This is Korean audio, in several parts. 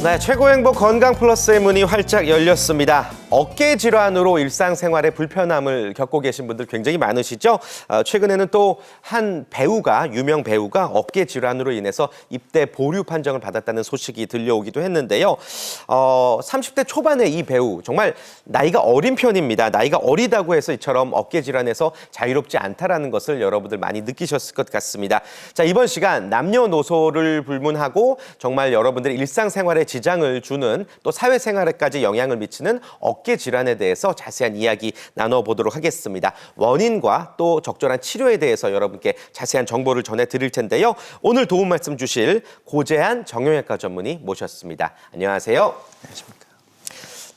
네, 최고 행복 건강 플러스의 문이 활짝 열렸습니다. 어깨 질환으로 일상생활에 불편함을 겪고 계신 분들 굉장히 많으시죠? 최근에는 또 한 유명 배우가 어깨 질환으로 인해서 입대 보류 판정을 받았다는 소식이 들려오기도 했는데요. 30대 초반의 이 배우 정말 나이가 어린 편입니다. 나이가 어리다고 해서 이처럼 어깨 질환에서 자유롭지 않다라는 것을 여러분들 많이 느끼셨을 것 같습니다. 자, 이번 시간 남녀노소를 불문하고 정말 여러분들의 일상생활에 지장을 주는 또 사회생활에까지 영향을 미치는 어깨 질환에 대해서 자세한 이야기 나눠보도록 하겠습니다. 원인과 또 적절한 치료에 대해서 여러분께 자세한 정보를 전해드릴 텐데요. 오늘 도움 말씀 주실 고재한 정형외과 전문의 모셨습니다. 안녕하세요. 안녕하십니까.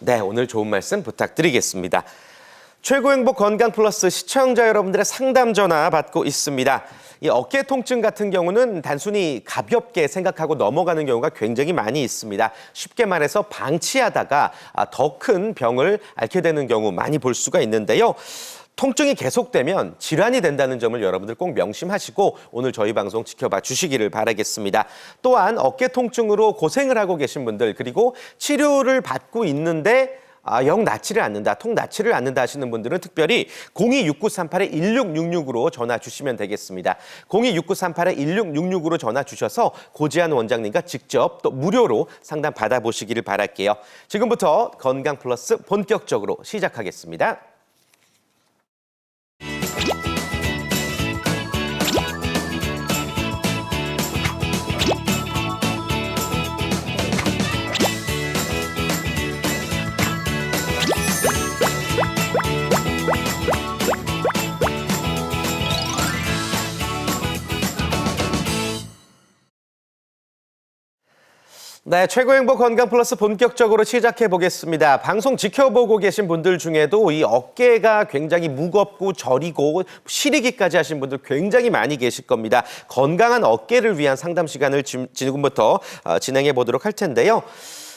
네, 오늘 좋은 말씀 부탁드리겠습니다. 최고행복 건강 플러스 시청자 여러분들의 상담 전화 받고 있습니다. 이 어깨 통증 같은 경우는 단순히 가볍게 생각하고 넘어가는 경우가 굉장히 많이 있습니다. 쉽게 말해서 방치하다가 더 큰 병을 앓게 되는 경우 많이 볼 수가 있는데요. 통증이 계속되면 질환이 된다는 점을 여러분들 꼭 명심하시고 오늘 저희 방송 지켜봐 주시기를 바라겠습니다. 또한 어깨 통증으로 고생을 하고 계신 분들 그리고 치료를 받고 있는데 영 낫지를 않는다, 통 낫지를 않는다 하시는 분들은 특별히 026938-1666으로 전화 주시면 되겠습니다. 026938-1666으로 전화 주셔서 고지한 원장님과 직접 또 무료로 상담 받아보시기를 바랄게요. 지금부터 건강 플러스 본격적으로 시작하겠습니다. 네, 최고행복 건강 플러스 본격적으로 시작해 보겠습니다. 방송 지켜보고 계신 분들 중에도 이 어깨가 굉장히 무겁고 저리고 시리기까지 하신 분들 굉장히 많이 계실 겁니다. 건강한 어깨를 위한 상담 시간을 지금부터 진행해 보도록 할 텐데요.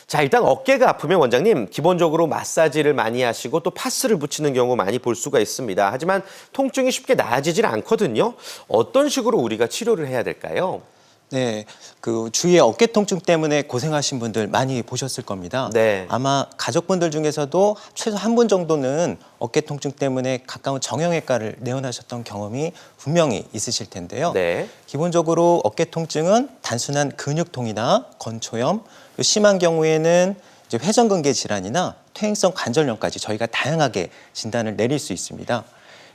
자, 일단 어깨가 아프면 원장님 기본적으로 마사지를 많이 하시고 또 파스를 붙이는 경우 많이 볼 수가 있습니다. 하지만 통증이 쉽게 나아지질 않거든요. 어떤 식으로 우리가 치료를 해야 될까요? 네, 그 주위에 어깨 통증 때문에 고생하신 분들 많이 보셨을 겁니다. 네. 아마 가족분들 중에서도 최소 한 분 정도는 어깨 통증 때문에 가까운 정형외과를 내원하셨던 경험이 분명히 있으실 텐데요. 네. 기본적으로 어깨 통증은 단순한 근육통이나 건초염, 또 심한 경우에는 이제 회전근개 질환이나 퇴행성 관절염까지 저희가 다양하게 진단을 내릴 수 있습니다.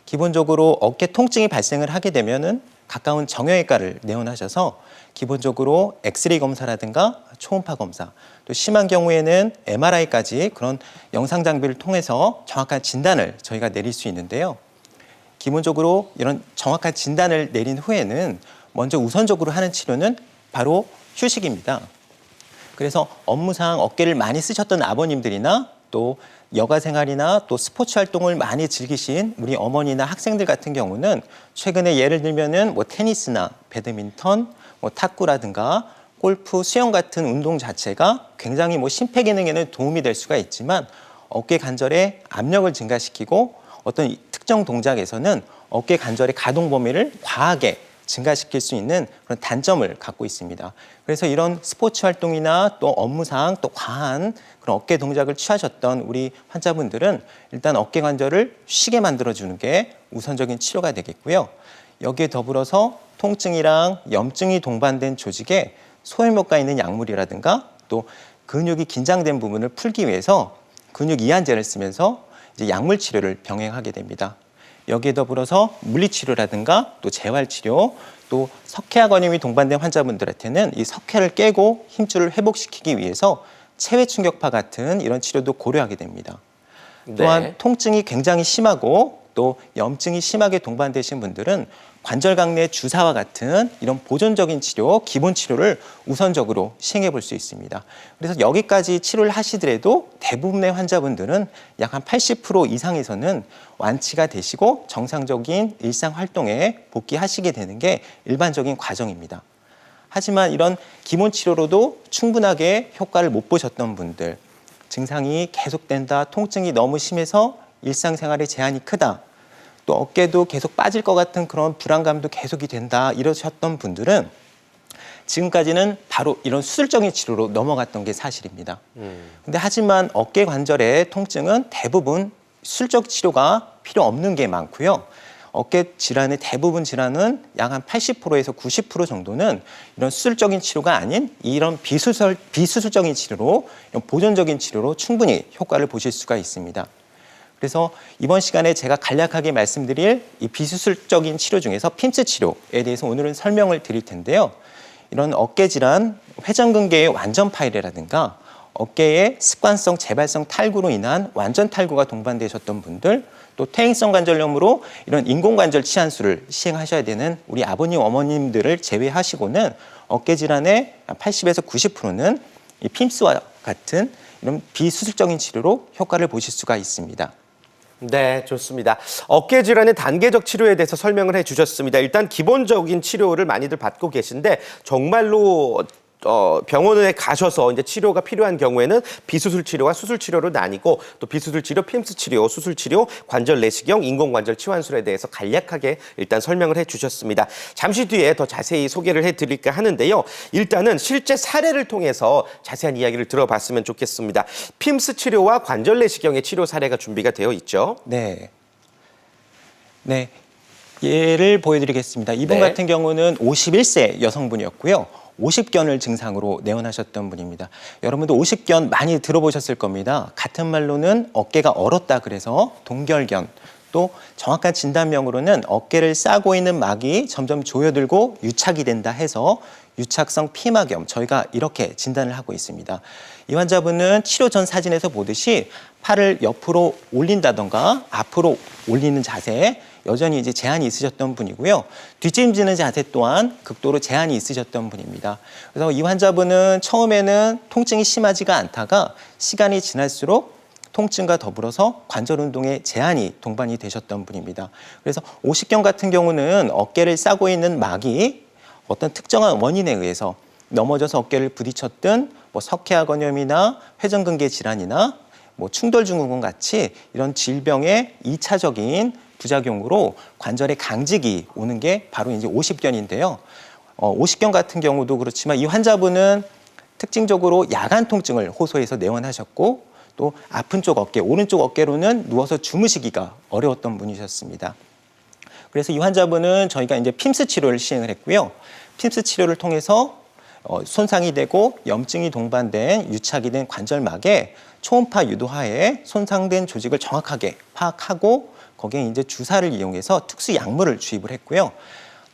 기본적으로 어깨 통증이 발생을 하게 되면은 가까운 정형외과를 내원하셔서 기본적으로 엑스레이 검사라든가 초음파 검사, 또 심한 경우에는 MRI까지 그런 영상 장비를 통해서 정확한 진단을 저희가 내릴 수 있는데요. 기본적으로 이런 정확한 진단을 내린 후에는 먼저 우선적으로 하는 치료는 바로 휴식입니다. 그래서 업무상 어깨를 많이 쓰셨던 아버님들이나 또 여가 생활이나 또 스포츠 활동을 많이 즐기신 우리 어머니나 학생들 같은 경우는 최근에 예를 들면은 테니스나 배드민턴, 탁구라든가 골프, 수영 같은 운동 자체가 굉장히 심폐기능에는 도움이 될 수가 있지만 어깨 관절의 압력을 증가시키고 어떤 특정 동작에서는 어깨 관절의 가동 범위를 과하게 증가시킬 수 있는 그런 단점을 갖고 있습니다. 그래서 이런 스포츠 활동이나 또 업무상 또 과한 그런 어깨 동작을 취하셨던 우리 환자분들은 일단 어깨 관절을 쉬게 만들어주는 게 우선적인 치료가 되겠고요. 여기에 더불어서 통증이랑 염증이 동반된 조직에 소염효과 있는 약물이라든가 또 근육이 긴장된 부분을 풀기 위해서 근육 이완제를 쓰면서 이제 약물 치료를 병행하게 됩니다. 여기에 더불어서 물리치료라든가 또 재활치료, 또 석회화근염이 동반된 환자분들한테는 이 석회를 깨고 힘줄을 회복시키기 위해서 체외충격파 같은 이런 치료도 고려하게 됩니다. 또한 통증이 굉장히 심하고 또 염증이 심하게 동반되신 분들은 관절강 내 주사와 같은 이런 보존적인 치료, 기본 치료를 우선적으로 시행해 볼 수 있습니다. 그래서 여기까지 치료를 하시더라도 대부분의 환자분들은 약 한 80% 이상에서는 완치가 되시고 정상적인 일상 활동에 복귀하시게 되는 게 일반적인 과정입니다. 하지만 이런 기본 치료로도 충분하게 효과를 못 보셨던 분들, 증상이 계속된다, 통증이 너무 심해서 일상생활에 제한이 크다, 또 어깨도 계속 빠질 것 같은 그런 불안감도 계속이 된다 이러셨던 분들은 지금까지는 바로 이런 수술적인 치료로 넘어갔던 게 사실입니다. 근데 하지만 어깨 관절의 통증은 대부분 수술적 치료가 필요 없는 게 많고요. 어깨 질환의 대부분 질환은 약 한 80%에서 90% 정도는 이런 수술적인 치료가 아닌 이런 비수술적인 치료로, 이런 보존적인 치료로 충분히 효과를 보실 수가 있습니다. 그래서 이번 시간에 제가 간략하게 말씀드릴 이 비수술적인 치료 중에서 핌스 치료에 대해서 오늘은 설명을 드릴 텐데요. 이런 어깨 질환, 회전근개의 완전 파열이라든가 어깨의 습관성 재발성 탈구로 인한 완전 탈구가 동반되셨던 분들, 또 퇴행성 관절염으로 이런 인공관절 치환술을 시행하셔야 되는 우리 아버님, 어머님들을 제외하시고는 어깨 질환의 80에서 90%는 이 핌스와 같은 이런 비수술적인 치료로 효과를 보실 수가 있습니다. 네, 좋습니다. 어깨 질환의 단계적 치료에 대해서 설명을 해주셨습니다. 일단 기본적인 치료를 많이들 받고 계신데 정말로 병원에 가셔서 이제 치료가 필요한 경우에는 비수술 치료와 수술 치료로 나뉘고 또 비수술 치료, 핌스 치료, 수술 치료, 관절 내시경, 인공관절 치환술에 대해서 간략하게 일단 설명을 해주셨습니다. 잠시 뒤에 더 자세히 소개를 해드릴까 하는데요. 일단은 실제 사례를 통해서 자세한 이야기를 들어봤으면 좋겠습니다. 핌스 치료와 관절 내시경의 치료 사례가 준비가 되어 있죠. 네. 예를 보여드리겠습니다. 이분 네. 같은 경우는 51세 여성분이었고요. 50견을 증상으로 내원하셨던 분입니다. 여러분도 50견 많이 들어보셨을 겁니다. 같은 말로는 어깨가 얼었다 그래서 동결견, 또 정확한 진단명으로는 어깨를 싸고 있는 막이 점점 조여들고 유착이 된다 해서 유착성 피막염, 저희가 이렇게 진단을 하고 있습니다. 이 환자분은 치료 전 사진에서 보듯이 팔을 옆으로 올린다던가 앞으로 올리는 자세, 여전히 이제 제한이 있으셨던 분이고요. 뒷짐지는 자세 또한 극도로 제한이 있으셨던 분입니다. 그래서 이 환자분은 처음에는 통증이 심하지가 않다가 시간이 지날수록 통증과 더불어서 관절 운동에 제한이 동반이 되셨던 분입니다. 그래서 50견 같은 경우는 어깨를 싸고 있는 막이 어떤 특정한 원인에 의해서 넘어져서 어깨를 부딪혔든 석회화근염이나 회전근개 질환이나 충돌증후군 같이 이런 질병의 2차적인 부작용으로 관절에 강직이 오는 게 바로 이제 50견인데요. 50견 같은 경우도 그렇지만 이 환자분은 특징적으로 야간 통증을 호소해서 내원하셨고 또 아픈 쪽 어깨, 오른쪽 어깨로는 누워서 주무시기가 어려웠던 분이셨습니다. 그래서 이 환자분은 저희가 이제 핌스 치료를 시행을 했고요. 핌스 치료를 통해서 손상이 되고 염증이 동반된 유착이 된 관절막에 초음파 유도하에 손상된 조직을 정확하게 파악하고 거기에 이제 주사를 이용해서 특수 약물을 주입을 했고요.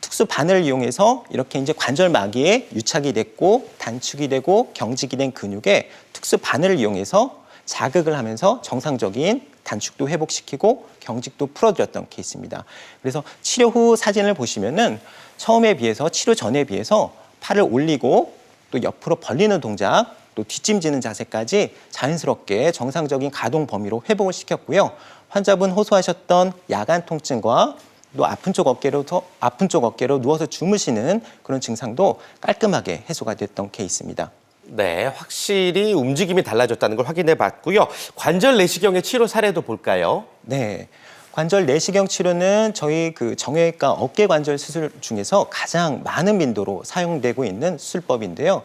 특수 바늘을 이용해서 이렇게 이제 관절막이에 유착이 됐고 단축이 되고 경직이 된 근육에 특수 바늘을 이용해서 자극을 하면서 정상적인 단축도 회복시키고 경직도 풀어드렸던 케이스입니다. 그래서 치료 후 사진을 보시면은 처음에 비해서 치료 전에 비해서 팔을 올리고 또 옆으로 벌리는 동작, 또 뒷짐지는 자세까지 자연스럽게 정상적인 가동 범위로 회복을 시켰고요. 환자분 호소하셨던 야간 통증과 또 아픈 쪽 어깨로 누워서 주무시는 그런 증상도 깔끔하게 해소가 됐던 케이스입니다. 네, 확실히 움직임이 달라졌다는 걸 확인해 봤고요. 관절 내시경의 치료 사례도 볼까요? 네. 관절 내시경 치료는 저희 정형외과 어깨 관절 수술 중에서 가장 많은 빈도로 사용되고 있는 수술법인데요.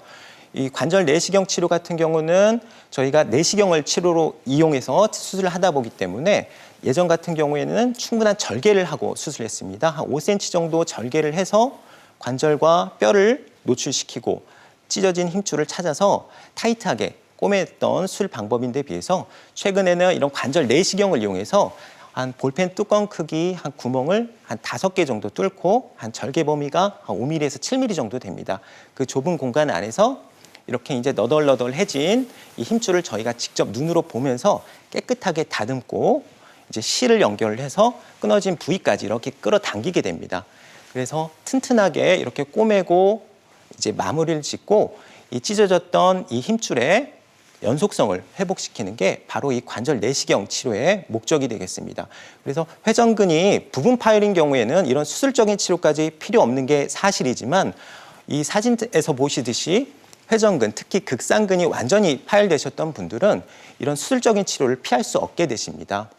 이 관절 내시경 치료 같은 경우는 저희가 내시경을 치료로 이용해서 수술을 하다 보기 때문에 예전 같은 경우에는 충분한 절개를 하고 수술했습니다. 한 5cm 정도 절개를 해서 관절과 뼈를 노출시키고 찢어진 힘줄을 찾아서 타이트하게 꼬맸던 수술 방법인데 비해서 최근에는 이런 관절 내시경을 이용해서 한 볼펜 뚜껑 크기 한 구멍을 한 5개 정도 뚫고 한 절개 범위가 한 5mm에서 7mm 정도 됩니다. 그 좁은 공간 안에서 이렇게 이제 너덜너덜해진 이 힘줄을 저희가 직접 눈으로 보면서 깨끗하게 다듬고 이제 실을 연결해서 끊어진 부위까지 이렇게 끌어당기게 됩니다. 그래서 튼튼하게 이렇게 꼬매고 이제 마무리를 짓고 이 찢어졌던 이 힘줄의 연속성을 회복시키는 게 바로 이 관절 내시경 치료의 목적이 되겠습니다. 그래서 회전근이 부분 파열인 경우에는 이런 수술적인 치료까지 필요 없는 게 사실이지만 이 사진에서 보시듯이 회전근, 특히 극상근이 완전히 파열되셨던 분들은 이런 수술적인 치료를 피할 수 없게 되십니다.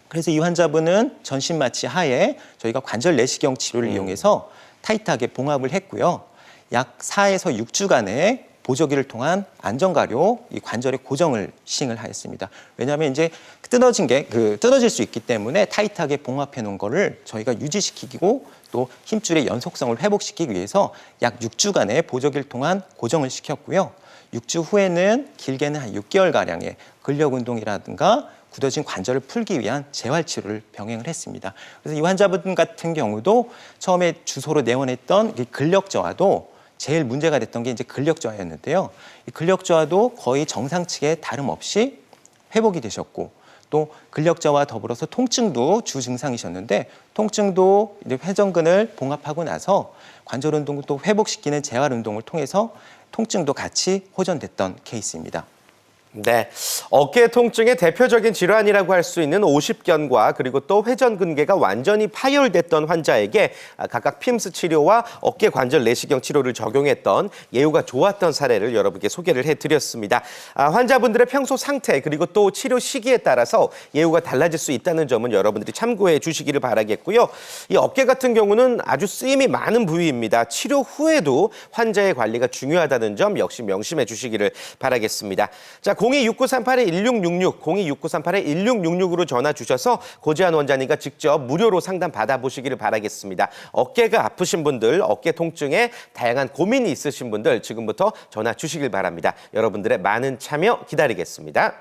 그래서 이 환자분은 전신 마취 하에 저희가 관절 내시경 치료를 이용해서 타이트하게 봉합을 했고요. 약 4에서 6주간의 보조기를 통한 안전가료 이 관절의 고정을 시행을 하였습니다. 왜냐하면 이제 뜯어질 수 있기 때문에 타이트하게 봉합해 놓은 거를 저희가 유지시키고 또 힘줄의 연속성을 회복시키기 위해서 약 6주간의 보조기를 통한 고정을 시켰고요. 6주 후에는 길게는 한 6개월가량의 근력 운동이라든가 굳어진 관절을 풀기 위한 재활치료를 병행을 했습니다. 그래서 이 환자분 같은 경우도 처음에 주소로 내원했던 이 근력 저하도 제일 문제가 됐던 게 이제 근력 저하였는데요. 이 근력 저하도 거의 정상치에 다름없이 회복이 되셨고 또 근력 저하와 더불어서 통증도 주 증상이셨는데 통증도 이제 회전근을 봉합하고 나서 관절 운동을 또 회복시키는 재활 운동을 통해서 통증도 같이 호전됐던 케이스입니다. 네, 어깨 통증의 대표적인 질환이라고 할 수 있는 오십견과 그리고 또 회전근개가 완전히 파열됐던 환자에게 각각 핌스 치료와 어깨 관절 내시경 치료를 적용했던 예후가 좋았던 사례를 여러분께 소개를 해드렸습니다. 환자분들의 평소 상태 그리고 또 치료 시기에 따라서 예후가 달라질 수 있다는 점은 여러분들이 참고해 주시기를 바라겠고요. 이 어깨 같은 경우는 아주 쓰임이 많은 부위입니다. 치료 후에도 환자의 관리가 중요하다는 점 역시 명심해 주시기를 바라겠습니다. 자, 026938-1666, 026938-1666으로 전화 주셔서 고지한 원장님과 직접 무료로 상담 받아보시기를 바라겠습니다. 어깨가 아프신 분들, 어깨 통증에 다양한 고민이 있으신 분들 지금부터 전화 주시길 바랍니다. 여러분들의 많은 참여 기다리겠습니다.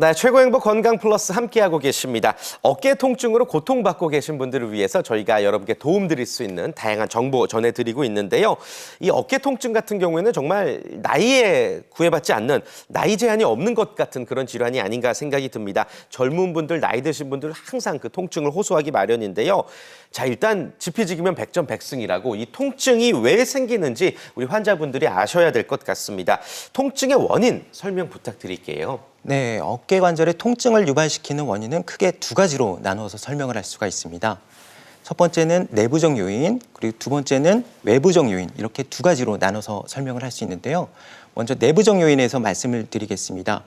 네, 최고 행복 건강 플러스 함께하고 계십니다. 어깨 통증으로 고통받고 계신 분들을 위해서 저희가 여러분께 도움드릴 수 있는 다양한 정보 전해드리고 있는데요. 이 어깨 통증 같은 경우에는 정말 나이에 구애받지 않는 나이 제한이 없는 것 같은 그런 질환이 아닌가 생각이 듭니다. 젊은 분들, 나이 드신 분들 항상 그 통증을 호소하기 마련인데요. 자, 일단 지피지기면 백전백승이라고 이 통증이 왜 생기는지 우리 환자분들이 아셔야 될 것 같습니다. 통증의 원인 설명 부탁드릴게요. 네, 어깨 관절의 통증을 유발시키는 원인은 크게 두 가지로 나누어서 설명을 할 수가 있습니다. 첫 번째는 내부적 요인, 그리고 두 번째는 외부적 요인, 이렇게 두 가지로 나눠서 설명을 할 수 있는데요. 먼저 내부적 요인에서 말씀을 드리겠습니다.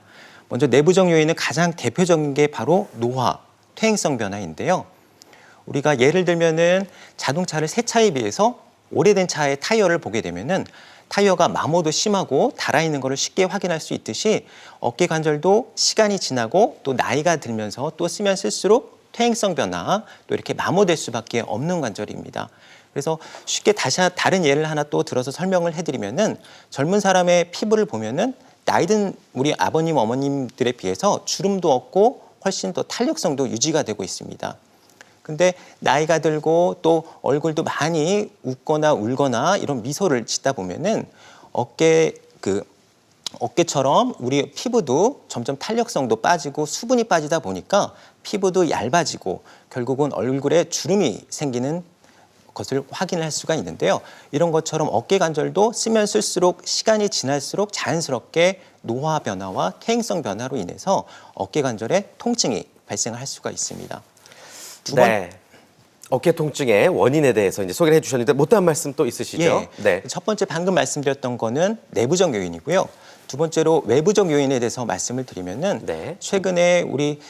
먼저 내부적 요인은 가장 대표적인 게 바로 노화, 퇴행성 변화인데요. 우리가 예를 들면은 자동차를 새 차에 비해서 오래된 차의 타이어를 보게 되면은 타이어가 마모도 심하고 닳아있는 것을 쉽게 확인할 수 있듯이 어깨 관절도 시간이 지나고 또 나이가 들면서 또 쓰면 쓸수록 퇴행성 변화, 또 이렇게 마모될 수밖에 없는 관절입니다. 그래서 쉽게 다른 예를 하나 또 들어서 설명을 해드리면은 젊은 사람의 피부를 보면은 나이든 우리 아버님, 어머님들에 비해서 주름도 없고 훨씬 더 탄력성도 유지가 되고 있습니다. 근데 나이가 들고 또 얼굴도 많이 웃거나 울거나 이런 미소를 짓다 보면은 어깨처럼 우리 피부도 점점 탄력성도 빠지고 수분이 빠지다 보니까 피부도 얇아지고 결국은 얼굴에 주름이 생기는 것을 확인할 수가 있는데요. 이런 것처럼 어깨 관절도 쓰면 쓸수록 시간이 지날수록 자연스럽게 노화 변화와 퇴행성 변화로 인해서 어깨 관절에 통증이 발생할 수가 있습니다. 네. 어깨 통증의 원인에 대해서 이제 소개를 해주셨는데 못다한 말씀 또 있으시죠? 예. 네. 첫 번째 방금 말씀드렸던 거는 내부적 요인이고요. 두 번째로 외부적 요인에 대해서 말씀을 드리면은 네. 최근에 우리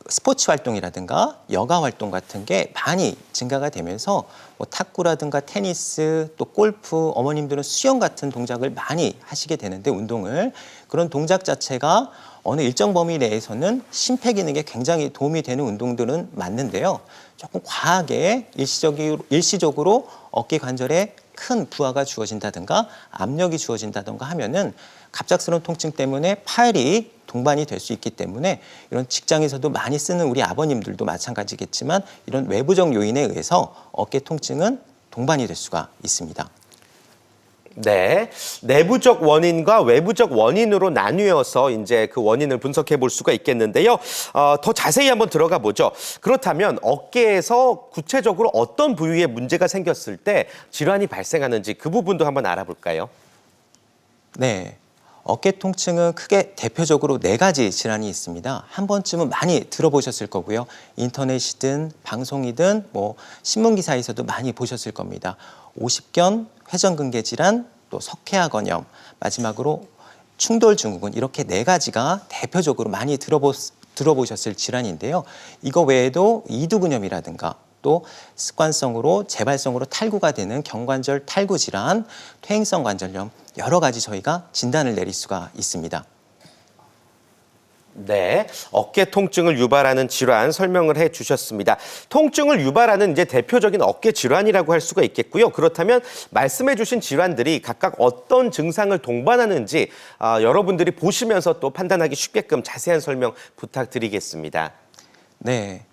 스포츠 활동이라든가 여가 활동 같은 게 많이 증가가 되면서 뭐 탁구라든가 테니스 또 골프 어머님들은 수영 같은 동작을 많이 하시게 되는데 운동을 그런 동작 자체가 어느 일정 범위 내에서는 심폐 기능에 굉장히 도움이 되는 운동들은 맞는데요. 조금 과하게 일시적으로 어깨 관절에 큰 부하가 주어진다든가 압력이 주어진다든가 하면은 갑작스러운 통증 때문에 파열이 동반이 될 수 있기 때문에 이런 직장에서도 많이 쓰는 우리 아버님들도 마찬가지겠지만 이런 외부적 요인에 의해서 어깨 통증은 동반이 될 수가 있습니다. 네, 내부적 원인과 외부적 원인으로 나뉘어서 이제 그 원인을 분석해 볼 수가 있겠는데요. 더 자세히 한번 들어가 보죠. 그렇다면 어깨에서 구체적으로 어떤 부위에 문제가 생겼을 때 질환이 발생하는지 그 부분도 한번 알아볼까요? 네, 어깨 통증은 크게 대표적으로 4가지 질환이 있습니다. 한 번쯤은 많이 들어보셨을 거고요. 인터넷이든 방송이든 신문 기사에서도 많이 보셨을 겁니다. 오십견, 회전근개 질환, 또 석회화건염, 마지막으로 충돌증후군, 이렇게 4가지가 대표적으로 많이 들어보셨을 질환인데요. 이거 외에도 이두근염이라든가 또 습관성으로 재발성으로 탈구가 되는 경관절 탈구 질환, 퇴행성 관절염, 여러 가지 저희가 진단을 내릴 수가 있습니다. 네, 어깨 통증을 유발하는 질환 설명을 해 주셨습니다. 통증을 유발하는 이제 대표적인 어깨 질환이라고 할 수가 있겠고요. 그렇다면 말씀해 주신 질환들이 각각 어떤 증상을 동반하는지 여러분들이 보시면서 또 판단하기 쉽게끔 자세한 설명 부탁드리겠습니다. 네.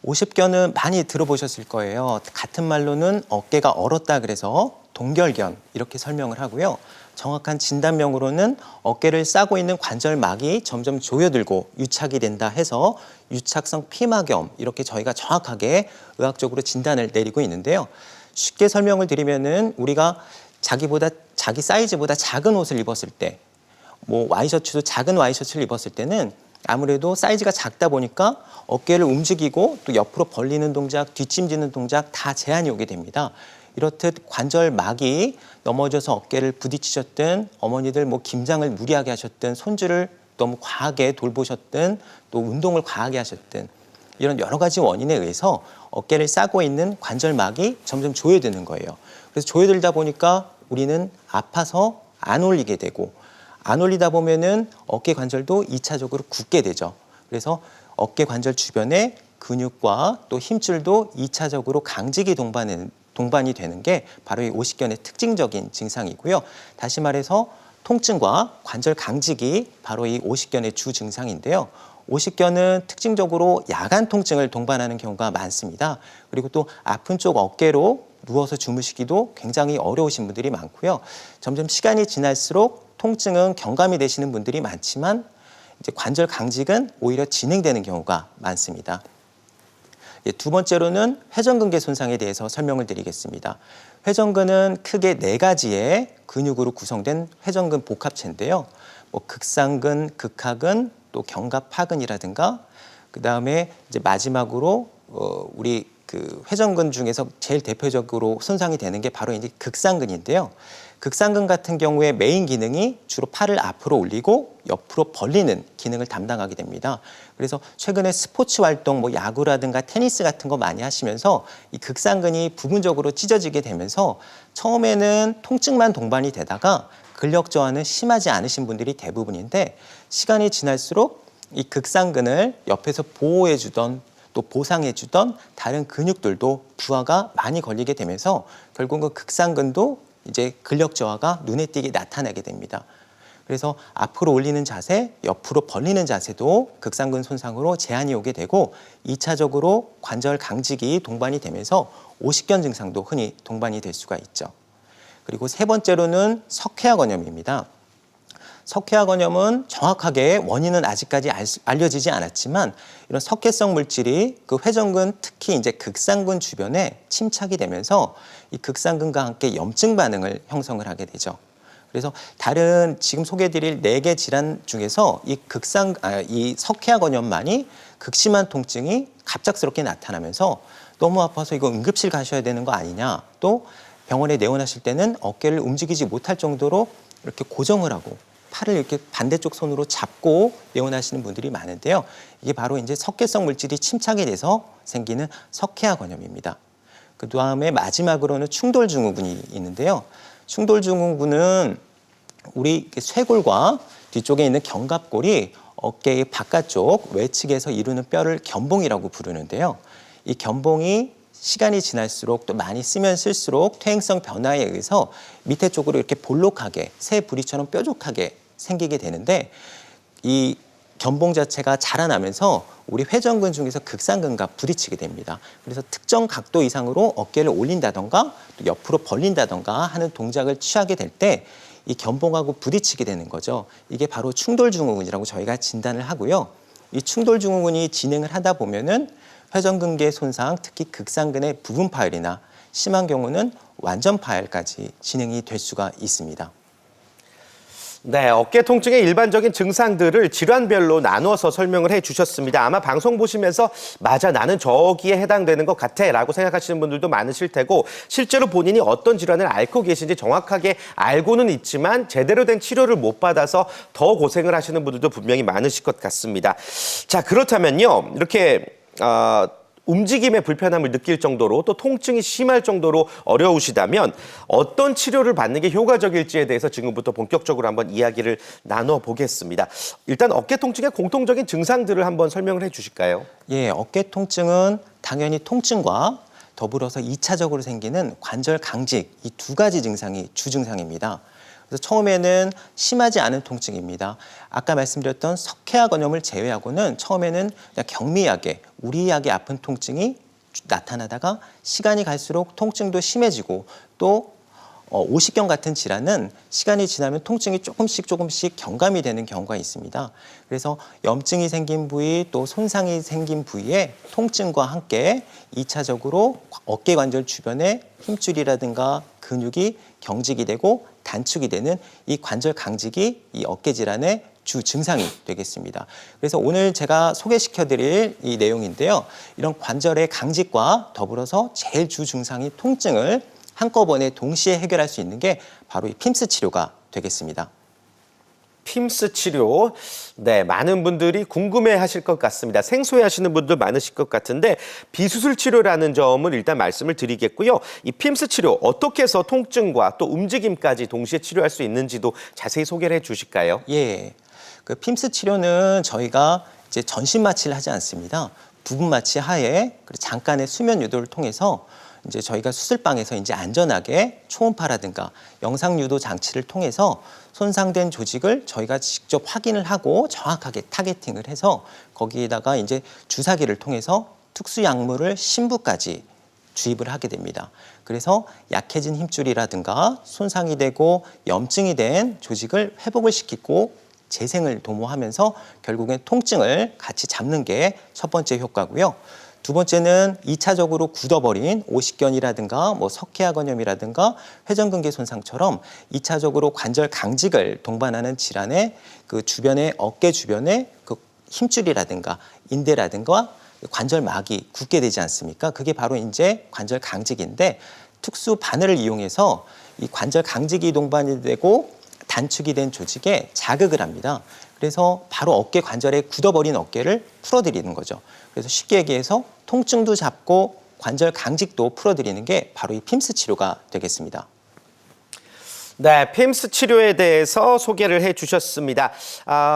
50견은 많이 들어보셨을 거예요. 같은 말로는 어깨가 얼었다 그래서 동결견 이렇게 설명을 하고요. 정확한 진단명으로는 어깨를 싸고 있는 관절막이 점점 조여들고 유착이 된다 해서 유착성 피막염, 이렇게 저희가 정확하게 의학적으로 진단을 내리고 있는데요. 쉽게 설명을 드리면은 우리가 자기 사이즈보다 작은 옷을 입었을 때, 와이셔츠도 작은 와이셔츠를 입었을 때는 아무래도 사이즈가 작다 보니까 어깨를 움직이고 또 옆으로 벌리는 동작, 뒷짐지는 동작 다 제한이 오게 됩니다. 이렇듯 관절막이 넘어져서 어깨를 부딪히셨든, 어머니들 김장을 무리하게 하셨든, 손주를 너무 과하게 돌보셨든, 또 운동을 과하게 하셨든, 이런 여러 가지 원인에 의해서 어깨를 싸고 있는 관절막이 점점 조여드는 거예요. 그래서 조여들다 보니까 우리는 아파서 안 올리게 되고, 안 올리다 보면은 어깨 관절도 2차적으로 굳게 되죠. 그래서 어깨 관절 주변에 근육과 또 힘줄도 2차적으로 강직이 동반이 되는 게 바로 이 오십견의 특징적인 증상이고요. 다시 말해서 통증과 관절 강직이 바로 이 오십견의 주 증상인데요. 오십견은 특징적으로 야간 통증을 동반하는 경우가 많습니다. 그리고 또 아픈 쪽 어깨로 누워서 주무시기도 굉장히 어려우신 분들이 많고요. 점점 시간이 지날수록 통증은 경감이 되시는 분들이 많지만 이제 관절 강직은 오히려 진행되는 경우가 많습니다. 두 번째로는 회전근개 손상에 대해서 설명을 드리겠습니다. 회전근은 크게 4가지의 근육으로 구성된 회전근 복합체인데요. 극상근, 극하근, 또 견갑하근이라든가, 그 다음에 이제 마지막으로 우리 회전근 중에서 제일 대표적으로 손상이 되는 게 바로 이제 극상근인데요. 극상근 같은 경우에 메인 기능이 주로 팔을 앞으로 올리고 옆으로 벌리는 기능을 담당하게 됩니다. 그래서 최근에 스포츠 활동, 야구라든가 테니스 같은 거 많이 하시면서 이 극상근이 부분적으로 찢어지게 되면서 처음에는 통증만 동반이 되다가 근력 저하는 심하지 않으신 분들이 대부분인데, 시간이 지날수록 이 극상근을 옆에서 보호해주던 또 보상해주던 다른 근육들도 부하가 많이 걸리게 되면서 결국은 극상근도 이제 근력 저하가 눈에 띄게 나타나게 됩니다. 그래서 앞으로 올리는 자세, 옆으로 벌리는 자세도 극상근 손상으로 제한이 오게 되고 2차적으로 관절 강직이 동반이 되면서 오십견 증상도 흔히 동반이 될 수가 있죠. 그리고 세 번째로는 석회화건염입니다. 석회화건염은 정확하게 원인은 아직까지 알려지지 않았지만 이런 석회성 물질이 그 회전근, 특히 이제 극상근 주변에 침착이 되면서 이 극상근과 함께 염증 반응을 형성을 하게 되죠. 그래서 다른 지금 소개해드릴 4개 질환 중에서 이 석회화건염만이 극심한 통증이 갑작스럽게 나타나면서 너무 아파서 이거 응급실 가셔야 되는 거 아니냐, 또 병원에 내원하실 때는 어깨를 움직이지 못할 정도로 이렇게 고정을 하고 팔을 이렇게 반대쪽 손으로 잡고 내원하시는 분들이 많은데요. 이게 바로 이제 석회성 물질이 침착이 돼서 생기는 석회화건염입니다. 그 다음에 마지막으로는 충돌증후군이 있는데요. 충돌증후군은 우리 쇄골과 뒤쪽에 있는 견갑골이 어깨의 바깥쪽 외측에서 이루는 뼈를 견봉이라고 부르는데요. 이 견봉이 시간이 지날수록 또 많이 쓰면 쓸수록 퇴행성 변화에 의해서 밑에 쪽으로 이렇게 볼록하게 새 부리처럼 뾰족하게 생기게 되는데, 이 견봉 자체가 자라나면서 우리 회전근 중에서 극상근과 부딪히게 됩니다. 그래서 특정 각도 이상으로 어깨를 올린다던가 또 옆으로 벌린다던가 하는 동작을 취하게 될 때 이 견봉하고 부딪히게 되는 거죠. 이게 바로 충돌증후군이라고 저희가 진단을 하고요. 이 충돌증후군이 진행을 하다 보면은 회전근개 손상, 특히 극상근의 부분 파열이나 심한 경우는 완전 파열까지 진행이 될 수가 있습니다. 네, 어깨 통증의 일반적인 증상들을 질환별로 나누어서 설명을 해주셨습니다. 아마 방송 보시면서 맞아, 나는 저기에 해당되는 것 같아 라고 생각하시는 분들도 많으실 테고 실제로 본인이 어떤 질환을 앓고 계신지 정확하게 알고는 있지만 제대로 된 치료를 못 받아서 더 고생을 하시는 분들도 분명히 많으실 것 같습니다. 자, 그렇다면요. 이렇게 움직임의 불편함을 느낄 정도로 또 통증이 심할 정도로 어려우시다면 어떤 치료를 받는 게 효과적일지에 대해서 지금부터 본격적으로 한번 이야기를 나눠보겠습니다. 일단 어깨 통증의 공통적인 증상들을 한번 설명을 해주실까요? 예, 어깨 통증은 당연히 통증과 더불어서 2차적으로 생기는 관절 강직, 이 두 가지 증상이 주증상입니다. 그래서 처음에는 심하지 않은 통증입니다. 아까 말씀드렸던 석회화 건염을 제외하고는 처음에는 그냥 경미하게 우리하게 아픈 통증이 나타나다가 시간이 갈수록 통증도 심해지고 또 오십견 같은 질환은 시간이 지나면 통증이 조금씩 경감이 되는 경우가 있습니다. 그래서 염증이 생긴 부위 또 손상이 생긴 부위에 통증과 함께 2차적으로 어깨 관절 주변에 힘줄이라든가 근육이 경직이 되고 단축이 되는 이 관절 강직이 이 어깨 질환의 주 증상이 되겠습니다. 그래서 오늘 제가 소개시켜드릴 이 내용인데요. 이런 관절의 강직과 더불어서 제일 주 증상이 통증을 한꺼번에 동시에 해결할 수 있는 게 바로 이 핌스 치료가 되겠습니다. 핌스 치료, 네, 많은 분들이 궁금해하실 것 같습니다. 생소해하시는 분들 많으실 것 같은데 비수술 치료라는 점을 일단 말씀을 드리겠고요. 이 핌스 치료 어떻게 해서 통증과 또 움직임까지 동시에 치료할 수 있는지도 자세히 소개를 해주실까요? 예, 그 핌스 치료는 저희가 이제 전신 마취를 하지 않습니다. 부분 마취 하에 잠깐의 수면 유도를 통해서 이제 저희가 수술방에서 이제 안전하게 초음파라든가 영상 유도 장치를 통해서 손상된 조직을 저희가 직접 확인을 하고 정확하게 타겟팅을 해서 거기에다가 이제 주사기를 통해서 특수 약물을 심부까지 주입을 하게 됩니다. 그래서 약해진 힘줄이라든가 손상이 되고 염증이 된 조직을 회복을 시키고 재생을 도모하면서 결국엔 통증을 같이 잡는 게 첫 번째 효과고요. 두 번째는 2차적으로 굳어버린 오십견이라든가 뭐 석회화 건염이라든가 회전근개 손상처럼 2차적으로 관절 강직을 동반하는 질환의 그 주변에 어깨 주변에 그 힘줄이라든가 인대라든가 관절막이 굳게 되지 않습니까? 그게 바로 이제 관절 강직인데 특수 바늘을 이용해서 이 관절 강직이 동반이 되고 단축이 된 조직에 자극을 합니다. 그래서 바로 어깨 관절에 굳어버린 어깨를 풀어드리는 거죠. 그래서 쉽게 얘기해서 통증도 잡고 관절 강직도 풀어드리는 게 바로 이 핌스 치료가 되겠습니다. 네, 핌스 치료에 대해서 소개를 해주셨습니다.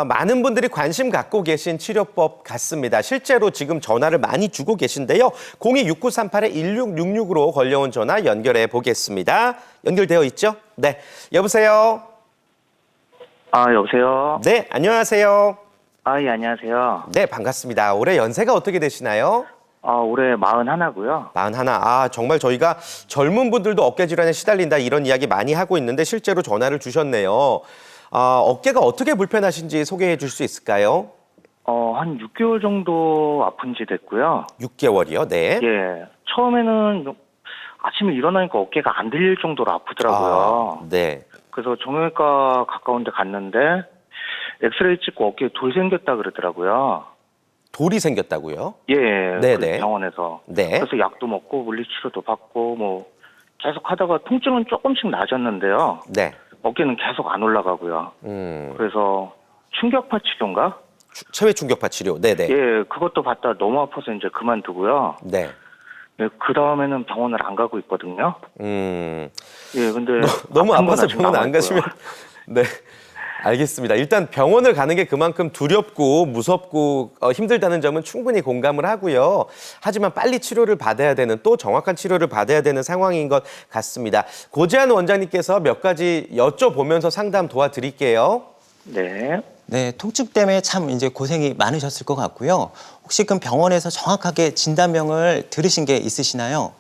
많은 분들이 관심 갖고 계신 치료법 같습니다. 실제로 지금 전화를 많이 주고 계신데요. 026938-1666으로 걸려온 전화 연결해 보겠습니다. 연결되어 있죠? 네, 여보세요? 여보세요? 네, 안녕하세요. 예, 안녕하세요. 네, 반갑습니다. 올해 연세가 어떻게 되시나요? 올해 41고요. 41. 정말 저희가 젊은 분들도 어깨 질환에 시달린다 이런 이야기 많이 하고 있는데 실제로 전화를 주셨네요. 어깨가 어떻게 불편하신지 소개해 줄 수 있을까요? 한 6개월 정도 아픈 지 됐고요. 6개월이요? 네. 예. 처음에는 아침에 일어나니까 어깨가 안 들릴 정도로 아프더라고요. 네. 그래서 정형외과 가까운 데 갔는데 엑스레이 찍고 어깨에 돌 생겼다 그러더라고요. 돌이 생겼다고요? 예. 네네. 그 병원에서. 네. 그래서 약도 먹고 물리치료도 받고 뭐 계속 하다가 통증은 조금씩 나아졌는데요. 네. 어깨는 계속 안 올라가고요. 그래서 충격파 치료인가? 체외 충격파 치료. 네네. 예, 그것도 받다 너무 아파서 이제 그만두고요. 네. 예, 그 다음에는 병원을 안 가고 있거든요. 음. 예, 근데 너무 아픈 건 아파서 아직 병원 안 남아있고요. 가시면 네. 알겠습니다. 일단 병원을 가는 게 그만큼 두렵고 무섭고 힘들다는 점은 충분히 공감을 하고요. 하지만 빨리 치료를 받아야 되는 또 정확한 치료를 받아야 되는 상황인 것 같습니다. 고재한 원장님께서 몇 가지 여쭤보면서 상담 도와드릴게요. 네. 네, 통증 때문에 참 이제 고생이 많으셨을 것 같고요. 혹시 그럼 병원에서 정확하게 진단명을 들으신 게 있으시나요?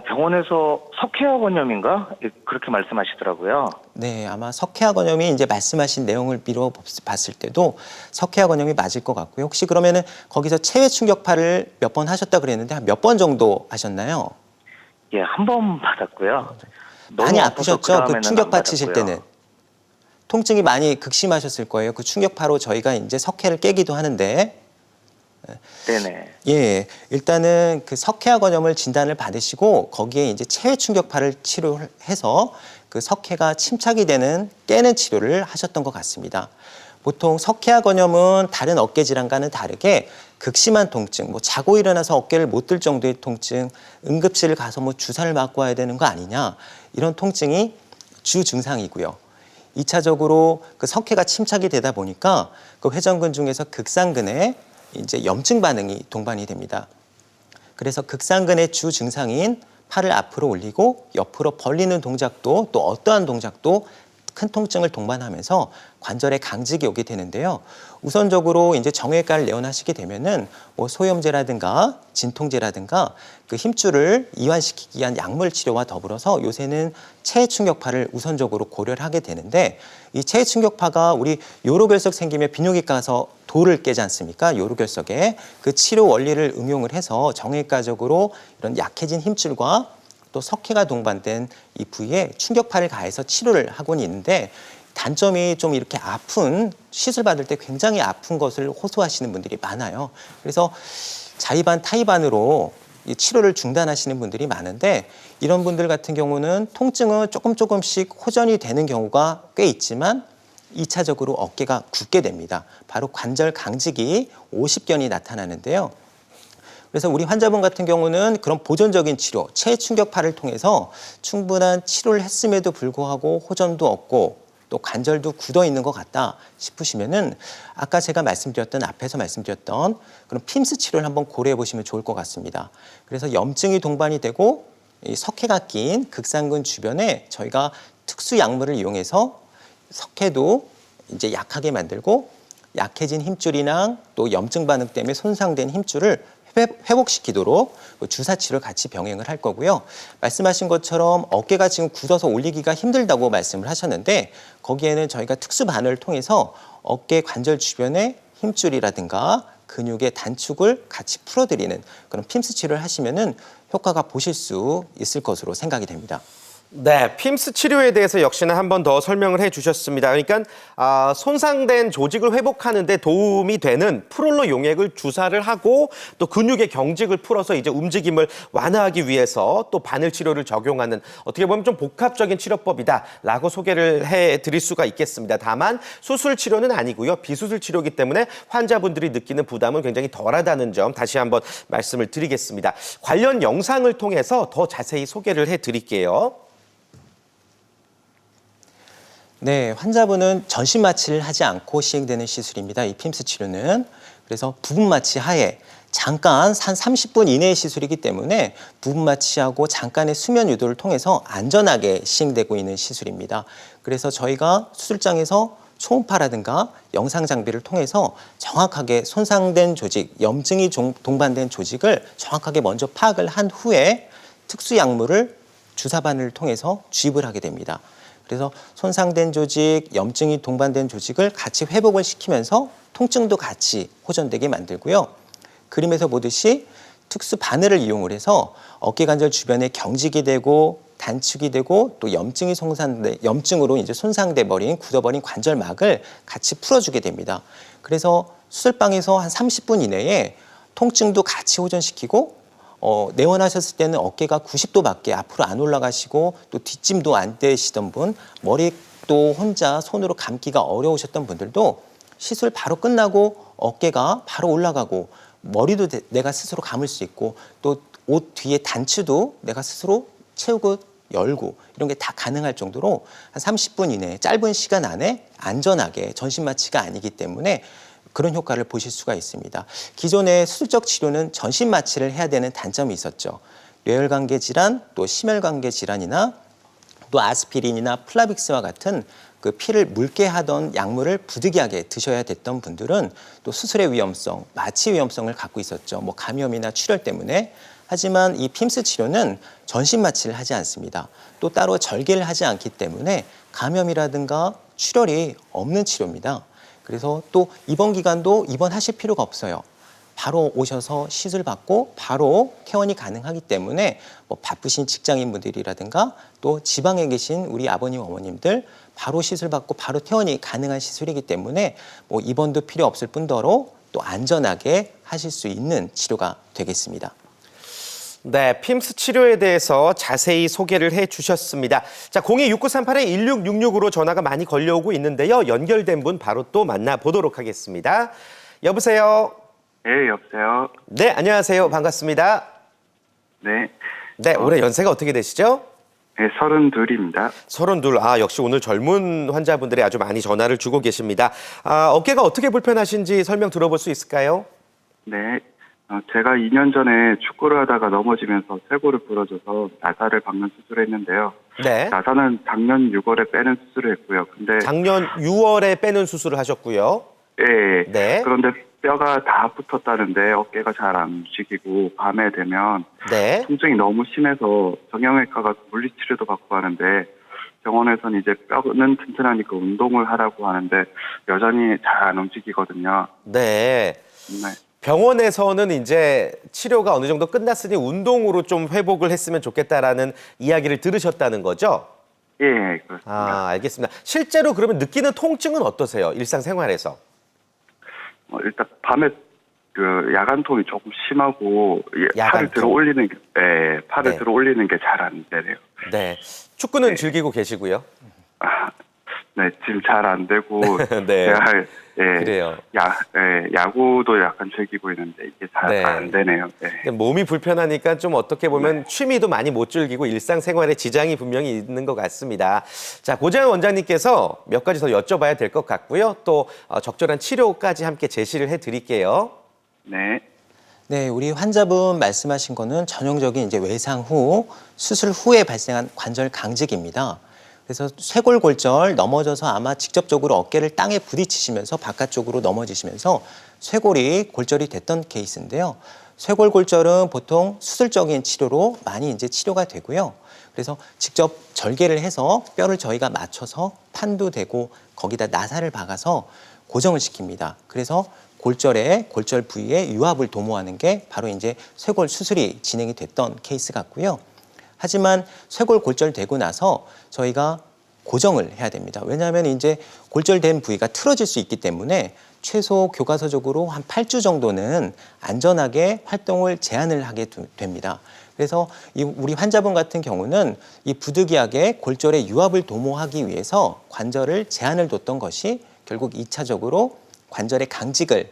병원에서 석회화 건염인가? 예, 그렇게 말씀하시더라고요. 네, 아마 석회화 건염이 이제 말씀하신 내용을 미뤄 봤을 때도 석회화 건염이 맞을 것 같고요. 혹시 그러면은 거기서 체외 충격파를 몇 번 하셨다 그랬는데 한 몇 번 정도 하셨나요? 예, 한 번 받았고요. 너무 많이 아파서 아프셨죠? 그 그다음에는 충격파 안 치실 받았고요. 때는. 통증이 많이 극심하셨을 거예요. 그 충격파로 저희가 이제 석회를 깨기도 하는데 네네. 예, 일단은 그 석회화 건염을 진단을 받으시고 거기에 이제 체외 충격파를 치료해서 그 석회가 침착이 되는 깨는 치료를 하셨던 것 같습니다. 보통 석회화 건염은 다른 어깨 질환과는 다르게 극심한 통증, 뭐 자고 일어나서 어깨를 못 들 정도의 통증, 응급실을 가서 뭐 주사를 맞고 와야 되는 거 아니냐, 이런 통증이 주 증상이고요. 2차적으로 그 석회가 침착이 되다 보니까 그 회전근 중에서 극상근에 이제 염증 반응이 동반이 됩니다. 그래서 극상근의 주 증상인 팔을 앞으로 올리고 옆으로 벌리는 동작도 또 어떠한 동작도 큰 통증을 동반하면서 관절에 강직이 오게 되는데요. 우선적으로 이제 정형외과를 내원하시게 되면은 뭐 소염제라든가 진통제라든가 그 힘줄을 이완시키기 위한 약물 치료와 더불어서 요새는 체해 충격파를 우선적으로 고려를 하게 되는데, 이 체해 충격파가 우리 요로결석 생기면 비뇨기 가서 돌을 깨지 않습니까? 요로결석에 그 치료 원리를 응용을 해서 정형외과적으로 이런 약해진 힘줄과 또 석회가 동반된 이 부위에 충격파를 가해서 치료를 하고는 있는데, 단점이 좀 이렇게 아픈, 시술 받을 때 굉장히 아픈 것을 호소하시는 분들이 많아요. 그래서 자의반 타의반으로 이 치료를 중단하시는 분들이 많은데, 이런 분들 같은 경우는 통증은 조금씩 호전이 되는 경우가 꽤 있지만 2차적으로 어깨가 굳게 됩니다. 바로 관절 강직이 50견이 나타나는데요. 그래서 우리 환자분 같은 경우는 그런 보존적인 치료, 체해 충격파를 통해서 충분한 치료를 했음에도 불구하고 호전도 없고 또 관절도 굳어 있는 것 같다 싶으시면은 아까 제가 앞에서 말씀드렸던 그런 핌스 치료를 한번 고려해 보시면 좋을 것 같습니다. 그래서 염증이 동반이 되고 이 석회가 낀 극상근 주변에 저희가 특수 약물을 이용해서 석회도 이제 약하게 만들고 약해진 힘줄이나 또 염증 반응 때문에 손상된 힘줄을 회복시키도록 주사 치료를 같이 병행을 할 거고요. 말씀하신 것처럼 어깨가 지금 굳어서 올리기가 힘들다고 말씀을 하셨는데, 거기에는 저희가 특수 바늘을 통해서 어깨 관절 주변에 힘줄이라든가 근육의 단축을 같이 풀어드리는 그런 핌스 치료를 하시면은 효과가 보실 수 있을 것으로 생각이 됩니다. 네, 핌스 치료에 대해서 역시나 한 번 더 설명을 해주셨습니다. 그러니까 손상된 조직을 회복하는 데 도움이 되는 프롤로 용액을 주사를 하고 또 근육의 경직을 풀어서 이제 움직임을 완화하기 위해서 또 바늘 치료를 적용하는, 어떻게 보면 좀 복합적인 치료법이다라고 소개를 해드릴 수가 있겠습니다. 다만 수술 치료는 아니고요. 비수술 치료이기 때문에 환자분들이 느끼는 부담은 굉장히 덜하다는 점 다시 한번 말씀을 드리겠습니다. 관련 영상을 통해서 더 자세히 소개를 해드릴게요. 네, 환자분은 전신 마취를 하지 않고 시행되는 시술입니다. 이 핌스 치료는. 그래서 부분 마취 하에 잠깐 한 30분 이내의 시술이기 때문에 부분 마취하고 잠깐의 수면 유도를 통해서 안전하게 시행되고 있는 시술입니다. 그래서 저희가 수술장에서 초음파라든가 영상 장비를 통해서 정확하게 손상된 조직, 염증이 동반된 조직을 정확하게 먼저 파악을 한 후에 특수 약물을 주사 바늘을 통해서 주입을 하게 됩니다. 그래서 손상된 조직, 염증이 동반된 조직을 같이 회복을 시키면서 통증도 같이 호전되게 만들고요. 그림에서 보듯이 특수 바늘을 이용을 해서 어깨관절 주변에 경직이 되고 단축이 되고 또 염증으로 이제 손상돼 버린, 굳어버린 관절막을 같이 풀어주게 됩니다. 그래서 수술방에서 한 30분 이내에 통증도 같이 호전시키고 내원하셨을 때는 어깨가 90도밖에 앞으로 안 올라가시고 또 뒷짐도 안 되시던 분, 머리도 혼자 손으로 감기가 어려우셨던 분들도 시술 바로 끝나고 어깨가 바로 올라가고 머리도 내가 스스로 감을 수 있고 또 옷 뒤에 단추도 내가 스스로 채우고 열고 이런 게 다 가능할 정도로 한 30분 이내 짧은 시간 안에 안전하게, 전신 마취가 아니기 때문에 그런 효과를 보실 수가 있습니다. 기존의 수술적 치료는 전신 마취를 해야 되는 단점이 있었죠. 뇌혈관계 질환, 또 심혈관계 질환이나 또 아스피린이나 플라빅스와 같은 그 피를 묽게 하던 약물을 부득이하게 드셔야 됐던 분들은 또 수술의 위험성, 마취 위험성을 갖고 있었죠. 뭐 감염이나 출혈 때문에. 하지만 이 핌스 치료는 전신 마취를 하지 않습니다. 또 따로 절개를 하지 않기 때문에 감염이라든가 출혈이 없는 치료입니다. 그래서 또 입원 기간도 입원하실 필요가 없어요. 바로 오셔서 시술 받고 바로 퇴원이 가능하기 때문에 뭐 바쁘신 직장인분들이라든가 또 지방에 계신 우리 아버님, 어머님들 바로 시술받고 바로 퇴원이 가능한 시술이기 때문에 뭐 입원도 필요 없을 뿐더러 또 안전하게 하실 수 있는 치료가 되겠습니다. 네, 핌스 치료에 대해서 자세히 소개를 해 주셨습니다. 자, 026938-1666으로 전화가 많이 걸려오고 있는데요. 연결된 분 바로 또 만나보도록 하겠습니다. 여보세요? 네, 여보세요. 네, 안녕하세요. 반갑습니다. 네, 네, 올해 연세가 어떻게 되시죠? 네 32입니다. 32. 아, 역시 오늘 젊은 환자분들이 아주 많이 전화를 주고 계십니다. 아, 어깨가 어떻게 불편하신지 설명 들어볼 수 있을까요? 네, 제가 2년 전에 축구를 하다가 넘어지면서 쇄골을 부러져서 나사를 박는 수술을 했는데요. 네. 나사는 작년 6월에 빼는 수술을 했고요. 근데 작년 6월에 빼는 수술을 하셨고요. 예, 네. 그런데 뼈가 다 붙었다는데 어깨가 잘 안 움직이고 밤에 되면 네. 통증이 너무 심해서 정형외과 가서 물리치료도 받고 하는데 병원에서는 이제 뼈는 튼튼하니까 운동을 하라고 하는데 여전히 잘 안 움직이거든요. 네. 네. 병원에서는 이제 치료가 어느 정도 끝났으니 운동으로 좀 회복을 했으면 좋겠다라는 이야기를 들으셨다는 거죠? 예, 그렇습니다. 아, 알겠습니다. 실제로 그러면 느끼는 통증은 어떠세요? 일상생활에서? 일단 밤에 그 야간통이 조금 심하고 팔을 야간통. 들어 올리는 게, 팔을 네. 들어 올리는 게 잘 안 되네요. 네. 축구는 즐기고 계시고요. 네, 지금 잘 안 되고 네. 제가 그래요. 야구도 약간 즐기고 있는데 이게 잘 네. 안 되네요. 네. 몸이 불편하니까 좀 어떻게 보면 취미도 많이 못 즐기고 일상생활에 지장이 분명히 있는 것 같습니다. 자, 고재현 원장님께서 몇 가지 더 여쭤봐야 될 것 같고요. 또 적절한 치료까지 함께 제시를 해드릴게요. 네. 네, 우리 환자분 말씀하신 거는 전형적인 이제 외상 후 수술 후에 발생한 관절 강직입니다. 그래서 쇄골골절 넘어져서 아마 직접적으로 어깨를 땅에 부딪히시면서 바깥쪽으로 넘어지시면서 쇄골이 골절이 됐던 케이스인데요. 쇄골골절은 보통 수술적인 치료로 많이 이제 치료가 되고요. 그래서 직접 절개를 해서 뼈를 저희가 맞춰서 판도 되고 거기다 나사를 박아서 고정을 시킵니다. 그래서 골절 부위에 유압을 도모하는 게 바로 이제 쇄골 수술이 진행이 됐던 케이스 같고요. 하지만 쇄골 골절되고 나서 저희가 고정을 해야 됩니다. 왜냐하면 이제 골절된 부위가 틀어질 수 있기 때문에 최소 교과서적으로 한 8주 정도는 안전하게 활동을 제한을 하게 됩니다. 그래서 우리 환자분 같은 경우는 이 부득이하게 골절의 유압을 도모하기 위해서 관절을 제한을 뒀던 것이 결국 2차적으로 관절의 강직을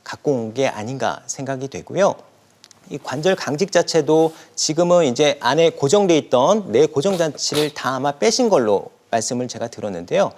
갖고 온 게 아닌가 생각이 되고요. 이 관절 강직 자체도 지금은 이제 안에 고정돼 있던 내 고정 장치를 다 아마 빼신 걸로 말씀을 제가 들었는데요.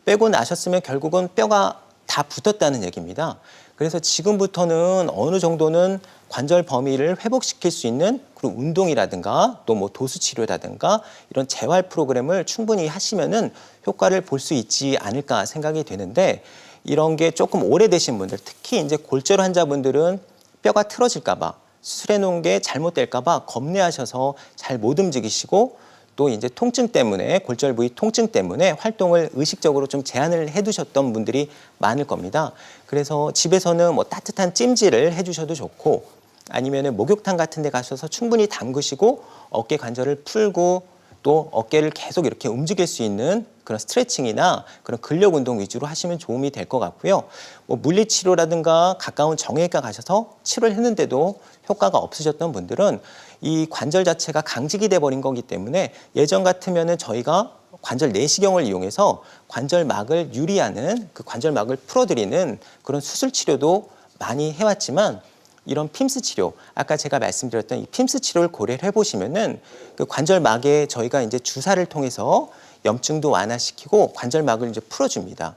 빼고 나셨으면 결국은 뼈가 다 붙었다는 얘기입니다. 그래서 지금부터는 어느 정도는 관절 범위를 회복시킬 수 있는 그런 운동이라든가 또 뭐 도수 치료라든가 이런 재활 프로그램을 충분히 하시면은 효과를 볼 수 있지 않을까 생각이 되는데 이런 게 조금 오래되신 분들, 특히 이제 골절 환자분들은 뼈가 틀어질까 봐 수술해 놓은 게 잘못될까 봐 겁내하셔서 잘 못 움직이시고 또 이제 통증 때문에 골절 부위 통증 때문에 활동을 의식적으로 좀 제한을 해두셨던 분들이 많을 겁니다. 그래서 집에서는 뭐 따뜻한 찜질을 해주셔도 좋고 아니면은 목욕탕 같은 데 가셔서 충분히 담그시고 어깨 관절을 풀고 또 어깨를 계속 이렇게 움직일 수 있는 그런 스트레칭이나 그런 근력 운동 위주로 하시면 도움이 될 것 같고요. 뭐 물리치료라든가 가까운 정형외과 가셔서 치료를 했는데도 효과가 없으셨던 분들은 이 관절 자체가 강직이 돼 버린 거기 때문에 예전 같으면은 저희가 관절 내시경을 이용해서 관절막을 유리하는 그 관절막을 풀어드리는 그런 수술 치료도 많이 해왔지만 이런 핌스 치료, 아까 제가 말씀드렸던 이 핌스 치료를 고려를 해보시면은 그 관절막에 저희가 이제 주사를 통해서 염증도 완화시키고 관절막을 이제 풀어줍니다.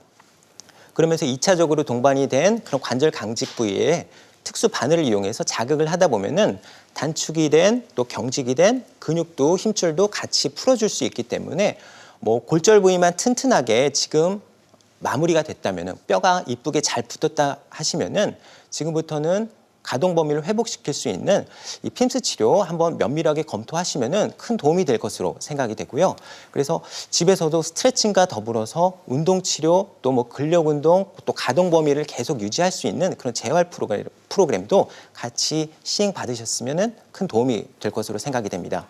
그러면서 2차적으로 동반이 된 그런 관절 강직 부위에 특수 바늘을 이용해서 자극을 하다 보면은 단축이 된 또 경직이 된 근육도 힘줄도 같이 풀어줄 수 있기 때문에 뭐 골절 부위만 튼튼하게 지금 마무리가 됐다면은 뼈가 이쁘게 잘 붙었다 하시면은 지금부터는 가동 범위를 회복시킬 수 있는 이 핌스 치료 한번 면밀하게 검토하시면은 큰 도움이 될 것으로 생각이 되고요. 그래서 집에서도 스트레칭과 더불어서 운동 치료 또 뭐 근력 운동 또 가동 범위를 계속 유지할 수 있는 그런 재활 프로그램도 같이 시행 받으셨으면은 큰 도움이 될 것으로 생각이 됩니다.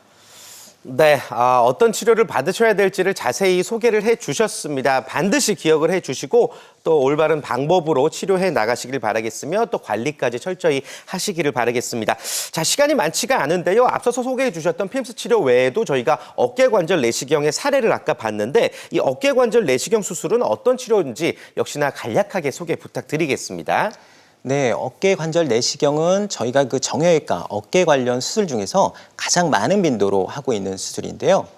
네, 어떤 치료를 받으셔야 될지를 자세히 소개를 해주셨습니다. 반드시 기억을 해주시고 또 올바른 방법으로 치료해 나가시길 바라겠으며 또 관리까지 철저히 하시기를 바라겠습니다. 자, 시간이 많지가 않은데요. 앞서서 소개해 주셨던 핌스 치료 외에도 저희가 어깨관절 내시경의 사례를 아까 봤는데 이 어깨관절 내시경 수술은 어떤 치료인지 역시나 간략하게 소개 부탁드리겠습니다. 네, 어깨 관절 내시경은 저희가 그 정형외과 어깨 관련 수술 중에서 가장 많은 빈도로 하고 있는 수술인데요.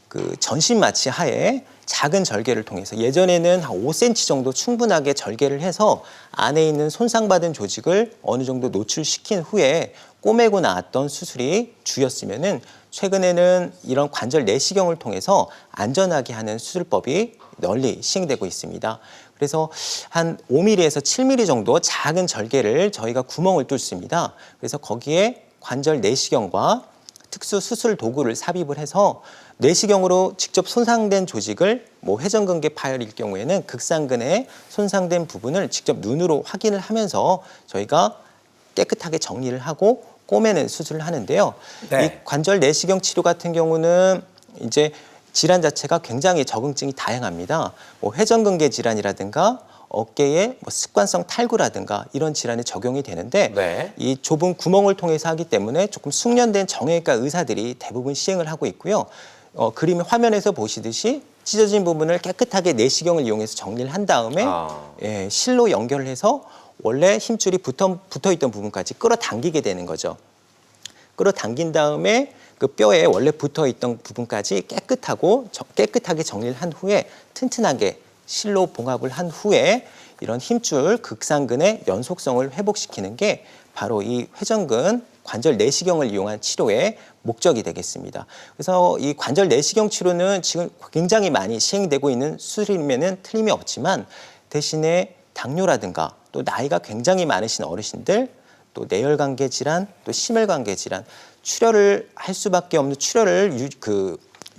그 전신 마취 하에 작은 절개를 통해서 예전에는 한 5cm 정도 충분하게 절개를 해서 안에 있는 손상받은 조직을 어느 정도 노출시킨 후에 꼬매고 나왔던 수술이 주였으면은 최근에는 이런 관절 내시경을 통해서 안전하게 하는 수술법이 널리 시행되고 있습니다. 그래서 한 5mm에서 7mm 정도 작은 절개를 저희가 구멍을 뚫습니다. 그래서 거기에 관절 내시경과 특수 수술 도구를 삽입을 해서 내시경으로 직접 손상된 조직을 뭐 회전근개 파열일 경우에는 극상근의 손상된 부분을 직접 눈으로 확인을 하면서 저희가 깨끗하게 정리를 하고 꼬매는 수술을 하는데요. 네. 이 관절 내시경 치료 같은 경우는 이제 질환 자체가 굉장히 적응증이 다양합니다. 뭐 회전근개 질환이라든가 어깨의 뭐 습관성 탈구라든가 이런 질환에 적용이 되는데 네. 이 좁은 구멍을 통해서 하기 때문에 조금 숙련된 정형외과 의사들이 대부분 시행을 하고 있고요. 그림 화면에서 보시듯이 찢어진 부분을 깨끗하게 내시경을 이용해서 정리를 한 다음에 실로 연결을 해서 원래 힘줄이 붙어있던 부분까지 끌어당기게 되는 거죠. 끌어당긴 다음에 그 뼈에 원래 붙어있던 부분까지 깨끗하게 정리를 한 후에 튼튼하게 실로 봉합을 한 후에 이런 힘줄 극상근의 연속성을 회복시키는 게 바로 이 회전근 관절 내시경을 이용한 치료의 목적이 되겠습니다. 그래서 이 관절 내시경 치료는 지금 굉장히 많이 시행되고 있는 수술이면은 틀림이 없지만 대신에 당뇨라든가 또 나이가 굉장히 많으신 어르신들 또 내열관계 질환 또 심혈관계 질환 출혈을 할 수밖에 없는 출혈을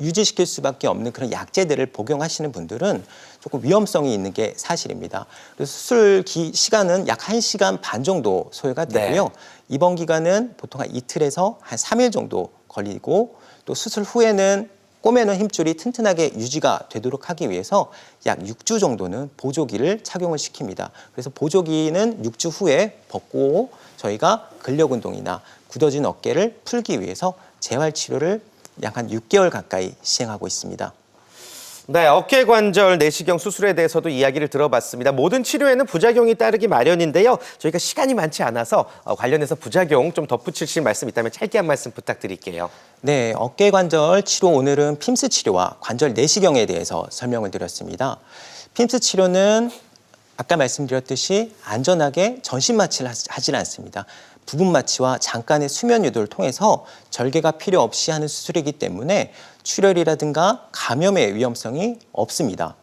유지시킬 수밖에 없는 그런 약제들을 복용하시는 분들은 조금 위험성이 있는 게 사실입니다. 그래서 수술 시간은 약 1시간 반 정도 소요가 되고요. 네. 입원 기간은 보통 한 이틀에서 한 3일 정도 걸리고 또 수술 후에는 꼬매는 힘줄이 튼튼하게 유지가 되도록 하기 위해서 약 6주 정도는 보조기를 착용을 시킵니다. 그래서 보조기는 6주 후에 벗고 저희가 근력 운동이나 굳어진 어깨를 풀기 위해서 재활 치료를 약 한 6개월 가까이 시행하고 있습니다. 네, 어깨관절 내시경 수술에 대해서도 이야기를 들어봤습니다. 모든 치료에는 부작용이 따르기 마련인데요. 저희가 시간이 많지 않아서 관련해서 부작용 좀 덧붙이실 말씀 있다면 짧게 한 말씀 부탁드릴게요. 네, 어깨관절 치료 오늘은 핌스 치료와 관절 내시경에 대해서 설명을 드렸습니다. 핌스 치료는 아까 말씀드렸듯이 안전하게 전신 마취를 하지 않습니다. 부분 마취와 잠깐의 수면 유도를 통해서 절개가 필요 없이 하는 수술이기 때문에 출혈이라든가 감염의 위험성이 없습니다.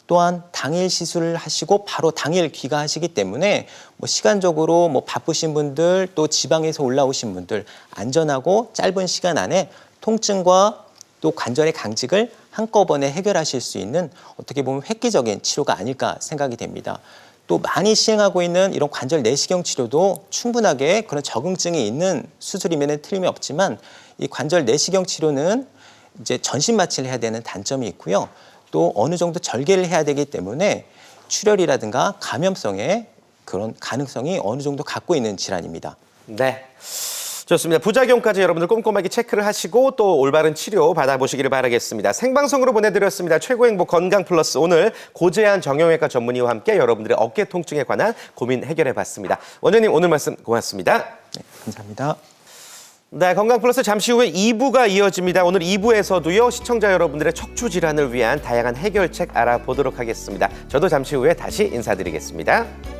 또한 당일 시술을 하시고 바로 당일 귀가하시기 때문에 뭐 시간적으로 뭐 바쁘신 분들 또 지방에서 올라오신 분들 안전하고 짧은 시간 안에 통증과 또 관절의 강직을 한꺼번에 해결하실 수 있는 어떻게 보면 획기적인 치료가 아닐까 생각이 됩니다. 또 많이 시행하고 있는 이런 관절 내시경 치료도 충분하게 그런 적응증이 있는 수술이면 틀림이 없지만 이 관절 내시경 치료는 이제 전신 마취를 해야 되는 단점이 있고요. 또 어느 정도 절개를 해야 되기 때문에 출혈이라든가 감염성의 그런 가능성이 어느 정도 갖고 있는 질환입니다. 네. 좋습니다. 부작용까지 여러분들 꼼꼼하게 체크를 하시고 또 올바른 치료 받아보시기를 바라겠습니다. 생방송으로 보내드렸습니다. 최고의 행복 건강 플러스 오늘 고재한 정형외과 전문의와 함께 여러분들의 어깨 통증에 관한 고민 해결해봤습니다. 원장님 오늘 말씀 고맙습니다. 네, 감사합니다. 네, 건강 플러스 잠시 후에 2부가 이어집니다. 오늘 2부에서도요 시청자 여러분들의 척추 질환을 위한 다양한 해결책 알아보도록 하겠습니다. 저도 잠시 후에 다시 인사드리겠습니다.